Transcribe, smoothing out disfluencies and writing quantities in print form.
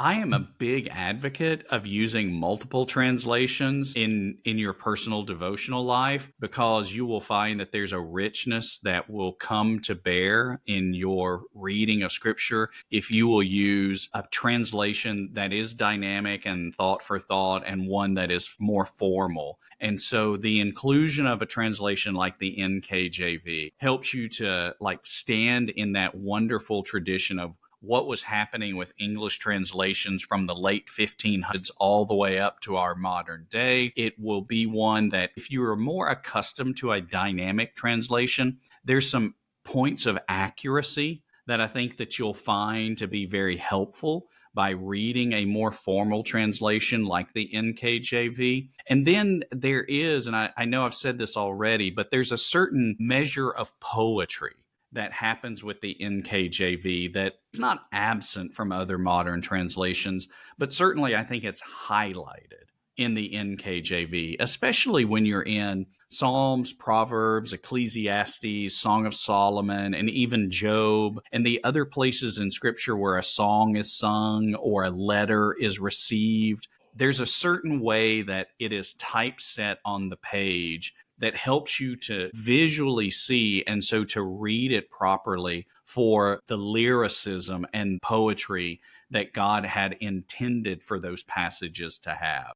I am a big advocate of using multiple translations in your personal devotional life because you will find that there's a richness that will come to bear in your reading of scripture if you will use a translation that is dynamic and thought for thought and one that is more formal. And so the inclusion of a translation like the NKJV helps you to like stand in that wonderful tradition of what was happening with English translations from the late 1500s all the way up to our modern day. It will be one that, if you are more accustomed to a dynamic translation, there's some points of accuracy that I think that you'll find to be very helpful by reading a more formal translation like the NKJV. And then there is, and I know I've said this already, but there's a certain measure of poetry that happens with the NKJV that is not absent from other modern translations, but certainly I think it's highlighted in the NKJV, especially when you're in Psalms, Proverbs, Ecclesiastes, Song of Solomon, and even Job, and the other places in Scripture where a song is sung or a letter is received. There's a certain way that it is typeset on the page that helps you to visually see and so to read it properly for the lyricism and poetry that God had intended for those passages to have.